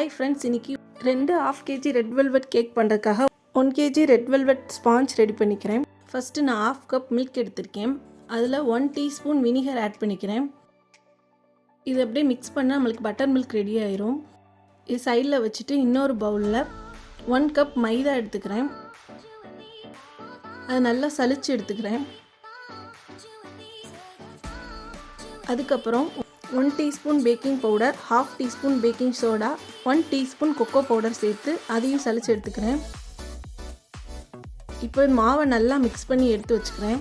Hi friends, இன்றைக்கி 2.5 kg red velvet cake பண்ணுறதுக்காக 1 kg red velvet sponge ready பண்ணிக்கிறேன். First நான் 1/2 கப் மில்க் எடுத்திருக்கேன். அதில் 1 டீஸ்பூன் வினிகர் ஆட் பண்ணிக்கிறேன். இது அப்படியே மிக்ஸ் பண்ணால் நம்மளுக்கு பட்டர் மில்க் ரெடி ஆயிரும். இது சைடில் வச்சுட்டு இன்னொரு பவுலில் 1 கப் மைதா எடுத்துக்கிறேன். அதை நல்லா சலிச்சு எடுத்துக்கிறேன். அதுக்கப்புறம் 1 teaspoon baking powder, 1/2 teaspoon baking soda, 1 teaspoon cocoa powder சேர்த்து அதையும் சலிச்சு எடுத்துக்கிறேன். இப்போ மாவை நல்லா மிக்ஸ் பண்ணி எடுத்து வச்சுக்கிறேன்.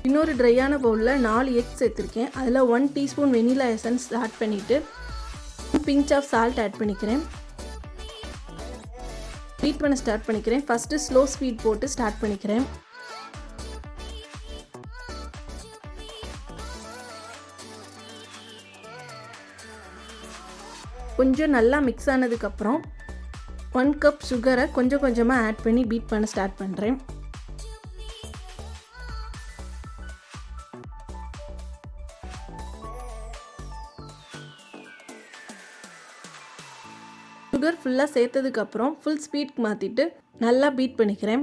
இன்னொரு ட்ரையான பவுலில் 4 எக் சேர்த்துருக்கேன். அதில் 1 டீஸ்பூன் வெனிலா எசன்ஸ் ஆட் பண்ணிவிட்டு பிஞ்ச் ஆஃப் சால்ட் ஆட் பண்ணிக்கிறேன். பீட் பண்ண ஸ்டார்ட் பண்ணிக்கிறேன். ஃபஸ்ட்டு ஸ்லோ ஸ்பீட் போட்டு ஸ்டார்ட் பண்ணிக்கிறேன். கொஞ்சம் நல்லா மிக்ஸ் ஆனதுக்கப்புறம் 1 கப் சுகரை கொஞ்சம் கொஞ்சமாக ஆட் பண்ணி பீட் பண்ண ஸ்டார்ட் பண்ணுறேன். சுகர் ஃபுல்லாக சேர்த்ததுக்கப்புறம் ஃபுல் ஸ்பீட்க்கு மாற்றிட்டு நல்லா பீட் பண்ணிக்கிறேன்.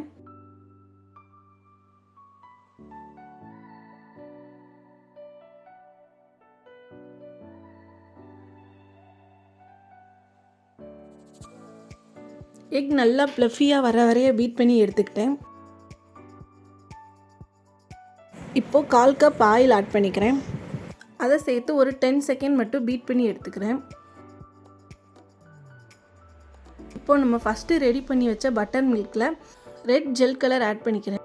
எக் நல்லா ப்ளஃபியாக வர வரைய பீட் பண்ணி எடுத்துக்கிட்டேன். இப்போது 1/4 கப் ஆயில் ஆட் பண்ணிக்கிறேன். அதை சேர்த்து ஒரு 10 செகண்ட் மட்டும் பீட் பண்ணி எடுத்துக்கிறேன். இப்போது நம்ம ஃபஸ்ட்டு ரெடி பண்ணி வச்ச பட்டர் மில்கில் ரெட் ஜெல் கலர் ஆட் பண்ணிக்கிறேன்.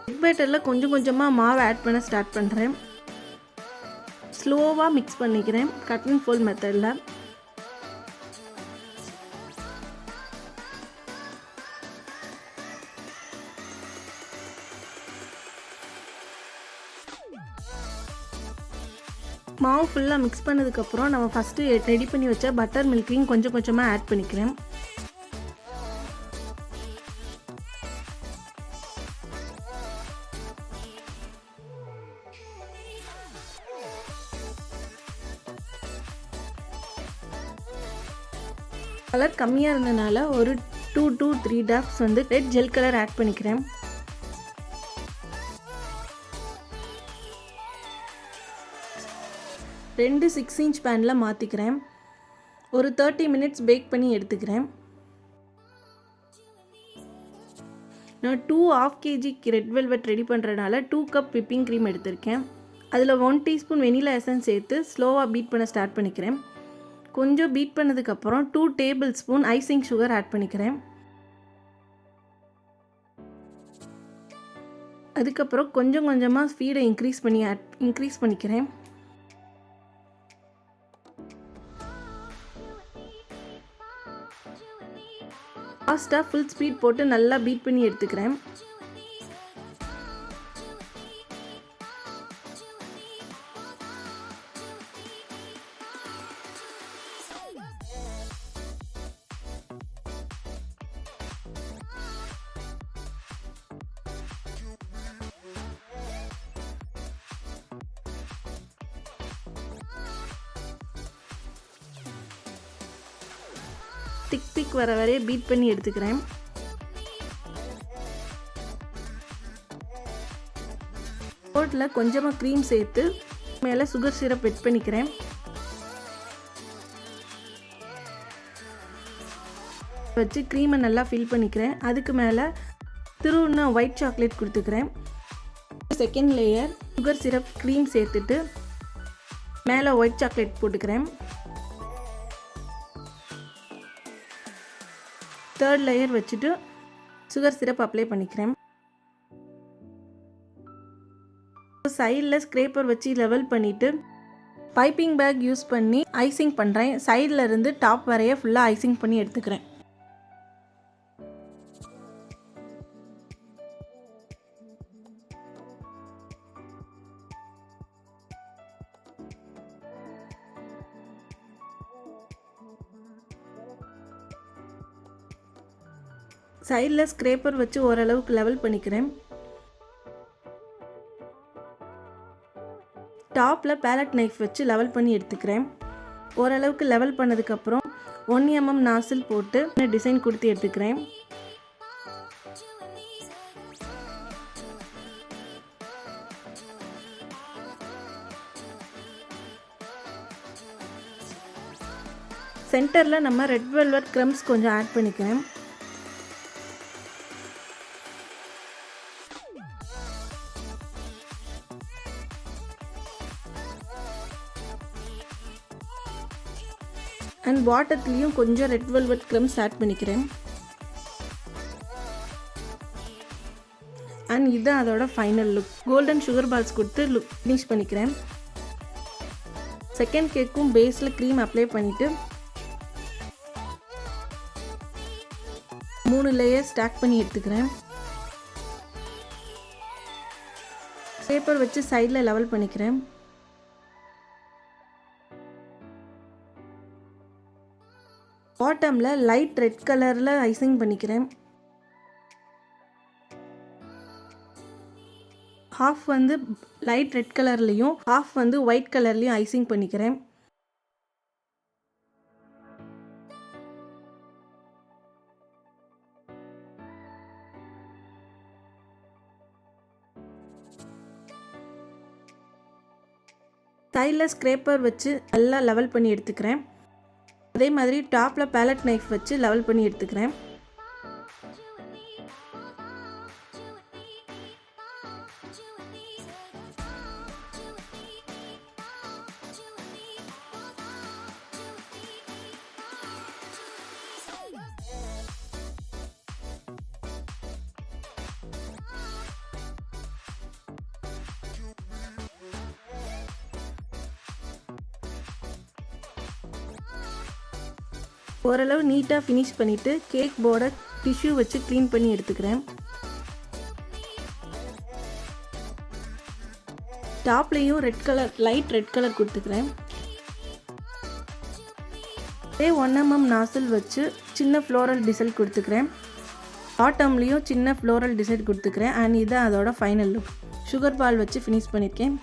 எக் பேட்டரில் கொஞ்சம் கொஞ்சமாக மாவை ஆட் பண்ண ஸ்டார்ட் பண்ணுறேன். ஸ்லோவாக மிக்ஸ் பண்ணிக்கிறேன் கட் அண்ட் ஃபோல்ட் மெத்தடில். மாவு ஃபுல்லாக மிக்ஸ் பண்ணதுக்கப்புறம் நம்ம ஃபஸ்ட்டு ரெடி பண்ணி வச்ச பட்டர் மில்கையும் கொஞ்சம் கொஞ்சமாக ஆட் பண்ணிக்கிறேன். கலர் கம்மியாக இருந்ததுனால ஒரு 2 to 3 drops red gel colour add பண்ணிக்கிறேன். ரெண்டு 6 inch பேனில் மாற்றிக்கிறேன். ஒரு 30 minutes பேக் பண்ணி எடுத்துக்கிறேன். நான் 2.5 kg ரெட் வெல்வெட் ரெடி பண்ணுறதுனால 2 கப் விப்பிங் க்ரீம் எடுத்திருக்கேன். அதில் 1 டீஸ்பூன் வெனிலா எசன்ஸ் சேர்த்து ஸ்லோவாக பீட் பண்ண ஸ்டார்ட் பண்ணிக்கிறேன். கொஞ்சம் பீட் பண்ணதுக்கப்புறம் 2 tablespoon icing sugar add பண்ணிக்கிறேன். அதுக்கப்புறம் கொஞ்சம் கொஞ்சமாக ஸ்பீடை இன்க்ரீஸ் பண்ணிக்கிறேன். ஃபாஸ்ட்டாக ஃபுல் ஸ்பீட் போட்டு நல்லா பீட் பண்ணி எடுத்துக்கிறேன். திக் வர வரைய பீட் பண்ணி எடுத்துக்கிறேன். போர்ட்டில் கொஞ்சமாக க்ரீம் சேர்த்து மேலே சுகர் சிரப் வெட் பண்ணிக்கிறேன். வச்சு க்ரீமை நல்லா ஃபில் பண்ணிக்கிறேன். அதுக்கு மேலே திருவுண்ண ஒயிட் சாக்லேட் கொடுத்துக்கிறேன். Second layer sugar syrup cream சேர்த்துட்டு மேலே ஒயிட் சாக்லேட் போட்டுக்கிறேன். தேர்ட் லேயர் வச்சுட்டு சுகர் சிரப் அப்ளை பண்ணிக்கிறேன். சைடில் ஸ்க்ரேப்பர் வச்சு லெவல் பண்ணிவிட்டு பைப்பிங் பேக் யூஸ் பண்ணி ஐசிங் பண்ணுறேன். சைடில் இருந்து டாப் வரைய ஃபுல்லாக ஐசிங் பண்ணி எடுத்துக்கிறேன். சைடில் ஸ்க்ரேப்பர் வச்சு ஓரளவுக்கு லெவல் பண்ணிக்கிறேன். டாப்பில் பேலட் நைஃப் வச்சு லெவல் பண்ணி எடுத்துக்கிறேன். ஓரளவுக்கு லெவல் பண்ணதுக்கப்புறம் 1 mm நாசில் போட்டு டிசைன் கொடுத்து எடுத்துக்கிறேன். சென்டரில் நம்ம ரெட் வெல்வெட் க்ரம்ஸ் கொஞ்சம் ஆட் பண்ணிக்கிறேன். அண்ட் பாட்டத்துலேயும் கொஞ்சம் ரெட் வெல்வெட் க்ரம்ஸ் ஆட் பண்ணிக்கிறேன். அண்ட் இதுதான் அதோட final look. Golden sugar balls கொடுத்து லுக் ஃபினிஷ் பண்ணிக்கிறேன். செகண்ட் கேக்கும் பேஸில் க்ரீம் அப்ளை பண்ணிவிட்டு 3 லேயர் ஸ்டாக் பண்ணி எடுத்துக்கிறேன். பேப்பர் வச்சு சைடில் லெவல் பண்ணிக்கிறேன். பாட்டமில் லைட் ரெட் கலரில் ஐசிங் பண்ணிக்கிறேன். ஹாஃப் வந்து லைட் ரெட் கலர்லேயும் ஹாஃப் வந்து ஒயிட் கலர்லேயும் ஐசிங் பண்ணிக்கிறேன். சைடில் ஸ்க்ரேப்பர் வச்சு நல்லா லெவல் பண்ணி எடுத்துக்கிறேன். அதே மாதிரி டாப்பில் பேலட் நைஃப் வச்சு லெவல் பண்ணி எடுத்துக்கிறேன். ஓரளவு நீட்டாக ஃபினிஷ் பண்ணிவிட்டு கேக் போர்டை டிஷ்யூ வச்சு க்ளீன் பண்ணி எடுத்துக்கிறேன். டாப்லேயும் லைட் ரெட் கலர் கொடுத்துக்கிறேன். அதே 1 mm நாசில் வச்சு சின்ன ஃப்ளோரல் டிசைன் கொடுத்துக்கிறேன். பாட்டம்லேயும் சின்ன ஃப்ளோரல் டிசைன் கொடுத்துக்கிறேன். அண்ட் இது அதோட ஃபைனல் லுக். சுகர் பால் வச்சு ஃபினிஷ் பண்ணியிருக்கேன்.